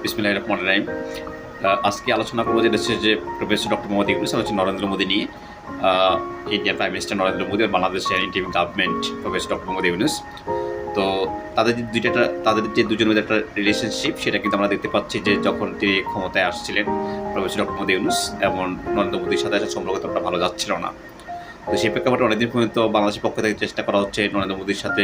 বিসমিল্লাহির রহমানির রহিম। আজকে আলোচনা করবো যেটা হচ্ছে যে প্রফেসর ডক্টর মোহাম্মদ ইউনূস হচ্ছে নরেন্দ্র মোদী নিয়ে। Indian prime minister Narendra Modi আর বাংলাদেশের interim government professor doctor Muhammad Yunus. তো তাদের যে দুজনের মধ্যে একটা রিলেশনশিপ, সেটা কিন্তু আমরা দেখতে পাচ্ছি যে যখন তিনি ক্ষমতায় আসছিলেন প্রফেসর ডক্টর মোহাম্মদ ইউনূস এবং নরেন্দ্র মোদীর সাথে সম্পর্ক ততটা ভালো যাচ্ছিল না। তো সেই প্রেক্ষাপটে অনেকদিন পর্যন্ত বাংলাদেশের পক্ষ থেকে চেষ্টা করা হচ্ছে নরেন্দ্র মোদীর সাথে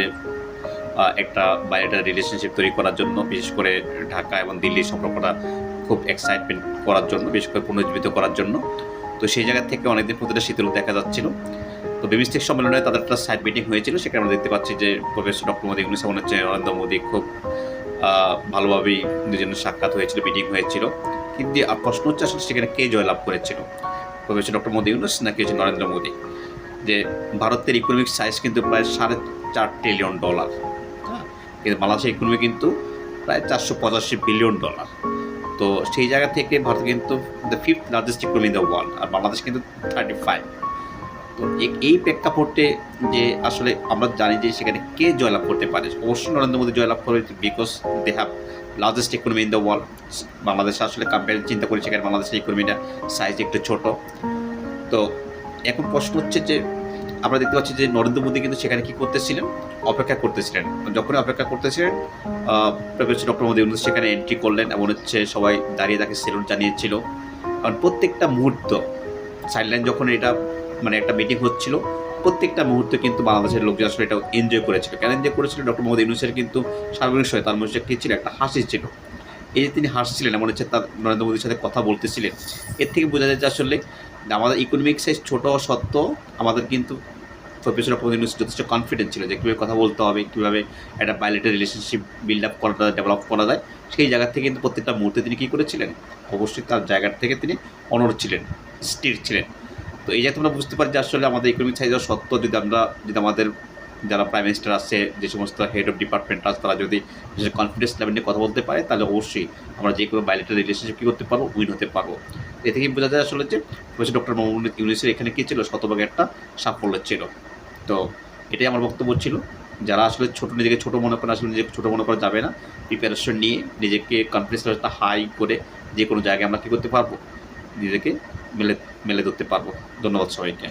একটা বাইরেটার রিলেশনশিপ তৈরি করার জন্য, বিশেষ করে ঢাকা এবং দিল্লির সম্পর্কটা খুব এক্সাইটমেন্ট করার জন্য, বিশেষ করে পুনর্জীবিত করার জন্য। তো সেই জায়গা থেকে অনেকদিন পর্যন্ত শীতল দেখা যাচ্ছিল। তো বিমস্টেক সম্মেলনে তাদের একটা সাইড মিটিং হয়েছিল, সেখানে আমরা দেখতে পাচ্ছি যে প্রফেসর ডক্টর মোদী ইউনূস এবং হচ্ছে নরেন্দ্র মোদী খুব ভালোভাবেই দুজনের সাক্ষাৎ হয়েছিল, মিটিং হয়েছিল। কিন্তু প্রশ্ন হচ্ছে আসলে সেখানে কে জয়লাভ করেছিল, প্রফেসর ডক্টর মোদী ইউনূস নাকি হচ্ছে নরেন্দ্র মোদী? যে ভারতের ইকোনমিক সাইজ কিন্তু প্রায় $4.5 ট্রিলিয়ন, কিন্তু বাংলাদেশের ইকোনমি কিন্তু প্রায় $485 বিলিয়ন। তো সেই জায়গা থেকে ভারত কিন্তু the 5th largest economy in the world, আর বাংলাদেশ কিন্তু 35। তো এই প্রেক্ষাপটে যে আসলে আমরা জানি যে সেখানে কে জয়লাভ করতে পারে, অবশ্যই নরেন্দ্র মোদী জয়লাভ করবে, because they have largest economy in the world. Bangladesh আসলে কম্পেয়ার চিন্তা করি, সেখানে বাংলাদেশের ইকোনমিটা সাইজ একটু ছোট। তো এখন প্রশ্ন হচ্ছে যে আমরা দেখতে পাচ্ছি যে নরেন্দ্র মোদী কিন্তু সেখানে কী করতেছিলেন, অপেক্ষা করতেছিলেন। যখনই অপেক্ষা করতেছিলেন, প্রফেসর ডক্টর মোদী ইউনূস সেখানে এন্ট্রি করলেন এবং হচ্ছে সবাই দাঁড়িয়ে তাকে সেলুট জানিয়েছিল। কারণ প্রত্যেকটা মুহূর্ত সাইডলাইন যখন এটা মানে একটা মিটিং হচ্ছিল, প্রত্যেকটা মুহূর্তে কিন্তু বাংলাদেশের লোকজন আসলে এটা এনজয় করেছিল। কেন এনজয় করেছিল? ডক্টর মোদী ইউনূসের কিন্তু সার্বজনীন সময় তার মধ্যে কী ছিল, একটা হাসি ছিল। এই যে তিনি হাসছিলেন, এমন হচ্ছে তার নরেন্দ্র মোদীর সাথে কথা বলতেছিলেন, এর থেকে বোঝা যায় যে আসলে আমাদের ইকোনমিক সাইজ ছোটো সত্ত্বেও আমাদের কিন্তু প্রফেসর ডক্টর মোদী ইউনূস যথেষ্ট কনফিডেন্ট ছিল যে কীভাবে কথা বলতে হবে, কীভাবে একটা বাইলেটার রিলেশনশিপ বিল্ড আপ করা যায়, ডেভেলপ করা যায়। সেই জায়গা থেকে কিন্তু প্রত্যেকটা মুহূর্তে তিনি কী করেছিলেন, অবশ্যই তার জায়গার থেকে তিনি অনড় ছিলেন, স্থির ছিলেন। তো এই জায়গায় আমরা বুঝতে পারি যে আসলে আমাদের ইকোনমিক সাইজের সত্ত্বেও যদি আমাদের যারা প্রাইম মিনিস্টার আছে, যে সমস্ত হেড অফ ডিপার্টমেন্ট আছে, তারা যদি কনফিডেন্স লেভেল নিয়ে কথা বলতে পারে, তাহলে অবশ্যই আমরা যে কোনো বাইলেটার রিলেশনশিপ কী করতে পারবো, উইন হতে পারবো। এ থেকেই বোঝা যায় আসলে যে প্রফেসর ডক্টর মোহাম্মদ ইউনূসের এখানে কী ছিল, শতভাগে একটা সাফল্য ছিল। তো এটাই আমার বক্তব্য ছিল। যারা আসলে নিজেকে ছোটো মনে করেন, আসলে নিজেকে ছোটো মনে করা যাবে না। প্রিপারেশন নিয়ে নিজেকে কনফিডেন্স লেভেলটা হাই করে যে কোনো জায়গায় আমরা কী করতে পারবো, নিজেকে মেলে ধরতে পারবো। ধন্যবাদ সবাইকে।